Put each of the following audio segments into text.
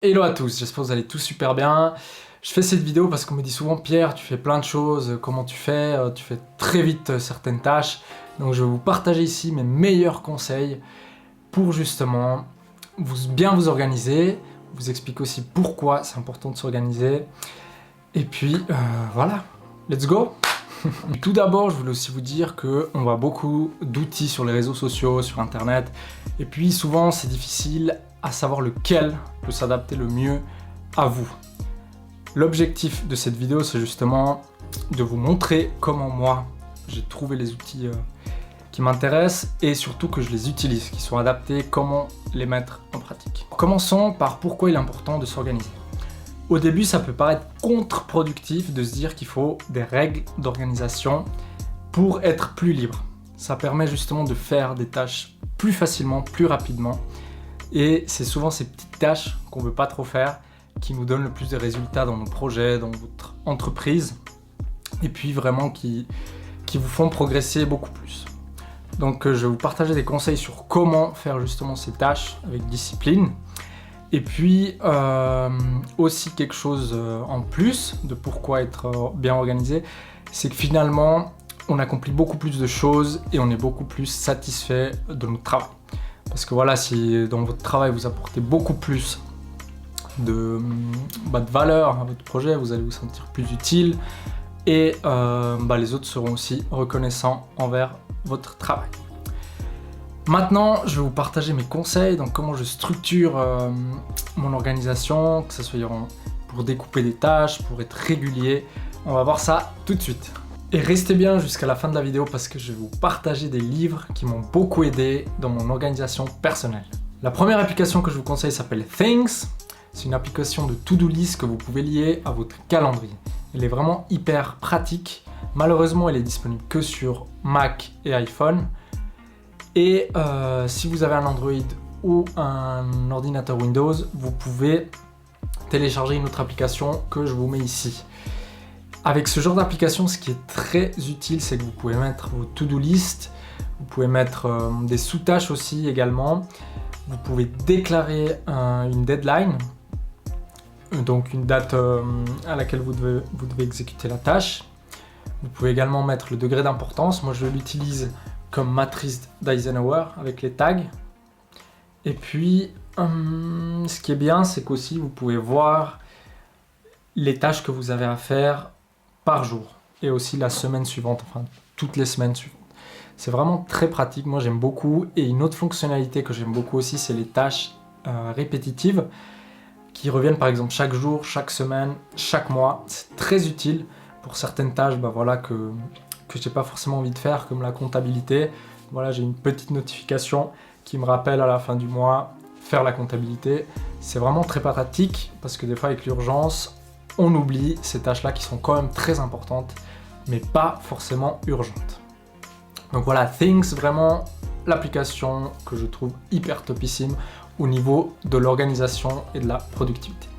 Hello à tous, j'espère que vous allez tous super bien. Je fais cette vidéo parce qu'on me dit souvent Pierre, tu fais plein de choses, comment tu fais? Tu fais très vite certaines tâches. Donc je vais vous partager ici mes meilleurs conseils pour justement bien vous organiser, vous expliquer aussi pourquoi c'est important de s'organiser. Et puis voilà, let's go! Tout d'abord, je voulais aussi vous dire qu'on voit beaucoup d'outils sur les réseaux sociaux, sur internet, et puis souvent c'est difficile à savoir lequel peut s'adapter le mieux à vous. L'objectif de cette vidéo, c'est justement de vous montrer comment moi j'ai trouvé les outils qui m'intéressent et surtout que je les utilise, qui sont adaptés, comment les mettre en pratique. Commençons par pourquoi il est important de s'organiser. Au début, ça peut paraître contre-productif de se dire qu'il faut des règles d'organisation pour être plus libre. Ça permet justement de faire des tâches plus facilement, plus rapidement. Et c'est souvent ces petites tâches qu'on ne veut pas trop faire qui nous donnent le plus de résultats dans nos projets, dans votre entreprise. Et puis vraiment qui vous font progresser beaucoup plus. Donc je vais vous partager des conseils sur comment faire justement ces tâches avec discipline. Et puis aussi quelque chose en plus de pourquoi être bien organisé, c'est que finalement on accomplit beaucoup plus de choses et on est beaucoup plus satisfait de notre travail. Parce que voilà, si dans votre travail vous apportez beaucoup plus de valeur à votre projet, vous allez vous sentir plus utile et les autres seront aussi reconnaissants envers votre travail. Maintenant, je vais vous partager mes conseils, donc comment je structure mon organisation, que ce soit pour découper des tâches, pour être régulier. On va voir ça tout de suite. Et restez bien jusqu'à la fin de la vidéo parce que je vais vous partager des livres qui m'ont beaucoup aidé dans mon organisation personnelle. La première application que je vous conseille s'appelle Things. C'est une application de to-do list que vous pouvez lier à votre calendrier. Elle est vraiment hyper pratique. Malheureusement, elle est disponible que sur Mac et iPhone. Et si vous avez un Android ou un ordinateur Windows, vous pouvez télécharger une autre application que je vous mets ici. Avec ce genre d'application, ce qui est très utile, c'est que vous pouvez mettre vos to-do list, vous pouvez mettre des sous-tâches aussi également. Vous pouvez déclarer une deadline, donc une date à laquelle vous devez exécuter la tâche. Vous pouvez également mettre le degré d'importance. Moi, je l'utilise comme matrice d'Eisenhower avec les tags. Et puis, ce qui est bien, c'est qu'aussi vous pouvez voir les tâches que vous avez à faire par jour et aussi la semaine suivante, enfin toutes les semaines suivantes. C'est vraiment très pratique, moi j'aime beaucoup. Et une autre fonctionnalité que j'aime beaucoup aussi, c'est les tâches répétitives qui reviennent par exemple chaque jour, chaque semaine, chaque mois. C'est très utile pour certaines tâches que je n'ai pas forcément envie de faire, comme la comptabilité. Voilà, j'ai une petite notification qui me rappelle à la fin du mois faire la comptabilité. C'est vraiment très pratique parce que des fois avec l'urgence, on oublie ces tâches-là qui sont quand même très importantes, mais pas forcément urgentes. Donc voilà, Things, vraiment l'application que je trouve hyper topissime au niveau de l'organisation et de la productivité.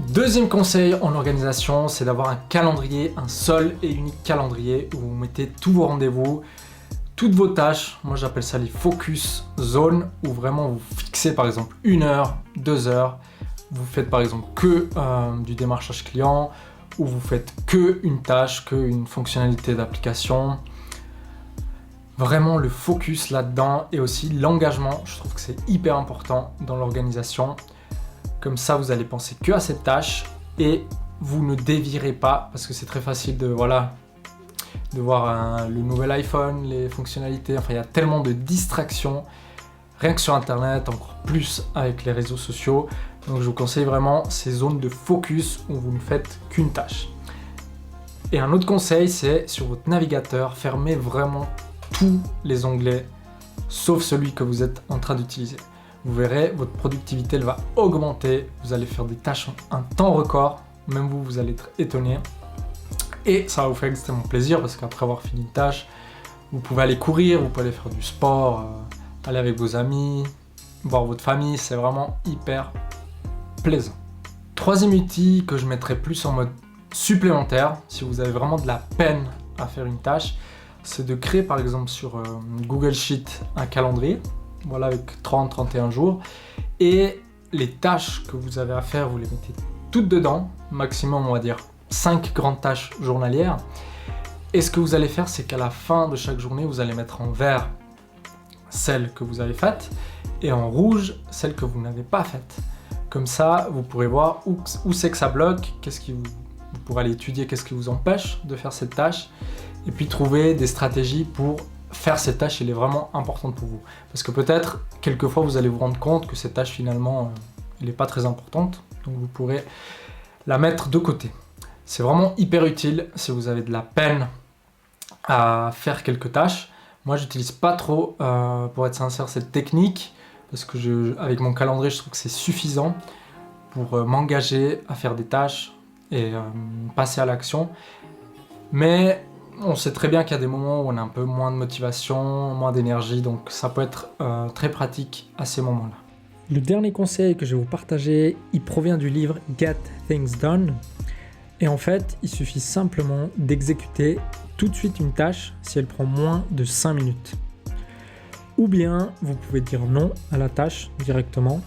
Deuxième conseil en organisation, c'est d'avoir un calendrier, un seul et unique calendrier où vous mettez tous vos rendez-vous, toutes vos tâches. Moi j'appelle ça les focus zones, où vraiment vous fixez par exemple 1 heure, 2 heures. Vous faites par exemple que du démarchage client, ou vous faites que une tâche, que une fonctionnalité d'application. Vraiment le focus là-dedans et aussi l'engagement. Je trouve que c'est hyper important dans l'organisation. Comme ça, vous allez penser que à cette tâche et vous ne dévirez pas parce que c'est très facile de voir le nouvel iPhone, les fonctionnalités. Enfin, il y a tellement de distractions, rien que sur Internet, encore plus avec les réseaux sociaux. Donc, je vous conseille vraiment ces zones de focus où vous ne faites qu'une tâche. Et un autre conseil, c'est sur votre navigateur, fermez vraiment tous les onglets, sauf celui que vous êtes en train d'utiliser. Vous verrez, votre productivité elle va augmenter, vous allez faire des tâches en un temps record, même vous allez être étonné. Et ça va vous faire extrêmement plaisir parce qu'après avoir fini une tâche, vous pouvez aller courir, vous pouvez aller faire du sport, aller avec vos amis, voir votre famille, c'est vraiment hyper plaisant. Troisième outil que je mettrai plus en mode supplémentaire, si vous avez vraiment de la peine à faire une tâche, c'est de créer par exemple sur Google Sheet un calendrier. Voilà, avec 30-31 jours. Et les tâches que vous avez à faire, vous les mettez toutes dedans, maximum on va dire 5 grandes tâches journalières. Et ce que vous allez faire, c'est qu'à la fin de chaque journée, vous allez mettre en vert celles que vous avez faites et en rouge celles que vous n'avez pas faites. Comme ça, vous pourrez voir où c'est que ça bloque, vous pourrez aller étudier qu'est-ce qui vous empêche de faire cette tâche et puis trouver des stratégies pour faire cette tâche, elle est vraiment importante pour vous. Parce que peut-être, quelquefois, vous allez vous rendre compte que cette tâche, finalement, elle n'est pas très importante. Donc vous pourrez la mettre de côté. C'est vraiment hyper utile si vous avez de la peine à faire quelques tâches. Moi, j'utilise pas trop, pour être sincère, cette technique. Parce que avec mon calendrier, je trouve que c'est suffisant pour m'engager à faire des tâches et passer à l'action. Mais on sait très bien qu'il y a des moments où on a un peu moins de motivation, moins d'énergie, donc ça peut être très pratique à ces moments-là. Le dernier conseil que je vais vous partager, il provient du livre Get Things Done. Et en fait, il suffit simplement d'exécuter tout de suite une tâche si elle prend moins de 5 minutes. Ou bien, vous pouvez dire non à la tâche directement,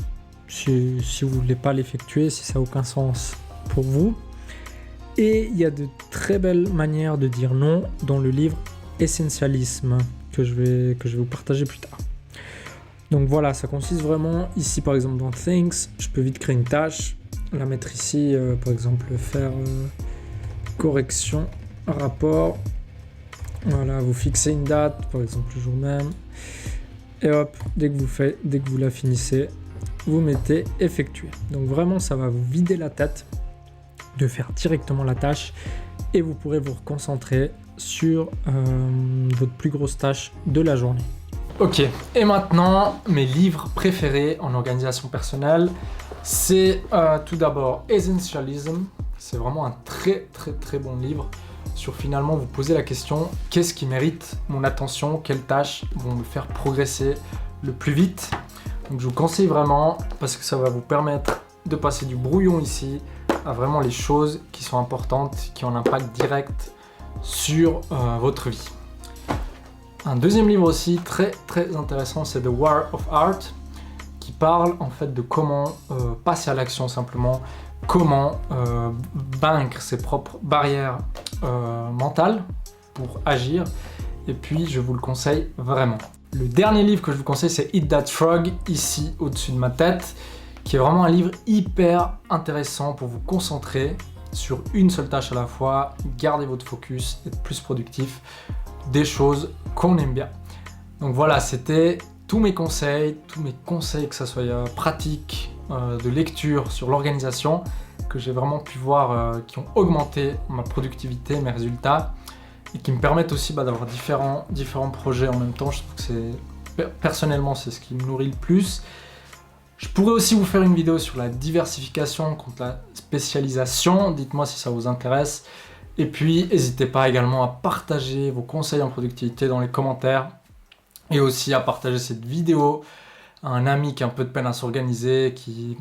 si vous ne voulez pas l'effectuer, si ça n'a aucun sens pour vous. Et il y a de très belles manières de dire non dans le livre Essentialisme, que je vais vous partager plus tard. Donc voilà, ça consiste vraiment, ici par exemple dans Things, je peux vite créer une tâche, la mettre ici, par exemple faire correction, rapport. Voilà, vous fixez une date, par exemple le jour même. Et hop, dès que vous la finissez, vous mettez effectuer. Donc vraiment, ça va vous vider la tête de faire directement la tâche et vous pourrez vous concentrer sur votre plus grosse tâche de la journée. Ok, et maintenant, mes livres préférés en organisation personnelle, c'est tout d'abord Essentialism. C'est vraiment un très bon livre sur finalement vous poser la question, qu'est-ce qui mérite mon attention, quelles tâches vont me faire progresser le plus vite. Donc je vous conseille vraiment parce que ça va vous permettre de passer du brouillon ici à vraiment les choses qui sont importantes, qui ont un impact direct sur votre vie. Un deuxième livre aussi très intéressant, c'est The War of Art, qui parle en fait de comment passer à l'action simplement, comment vaincre ses propres barrières mentales pour agir. Et puis je vous le conseille vraiment. Le dernier livre que je vous conseille, c'est Eat That Frog, ici au-dessus de ma tête, qui est vraiment un livre hyper intéressant pour vous concentrer sur une seule tâche à la fois, garder votre focus, être plus productif, des choses qu'on aime bien. Donc voilà, c'était tous mes conseils, que ça soit pratique, de lecture sur l'organisation, que j'ai vraiment pu voir, qui ont augmenté ma productivité, mes résultats, et qui me permettent aussi d'avoir différents projets en même temps. Je trouve que personnellement, c'est ce qui me nourrit le plus. Je pourrais aussi vous faire une vidéo sur la diversification contre la spécialisation. Dites-moi si ça vous intéresse. Et puis, n'hésitez pas également à partager vos conseils en productivité dans les commentaires. Et aussi à partager cette vidéo à un ami qui a un peu de peine à s'organiser, qui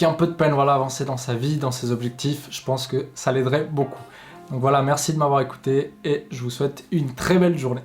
a un peu de peine à avancer dans sa vie, dans ses objectifs. Je pense que ça l'aiderait beaucoup. Donc voilà, merci de m'avoir écouté et je vous souhaite une très belle journée.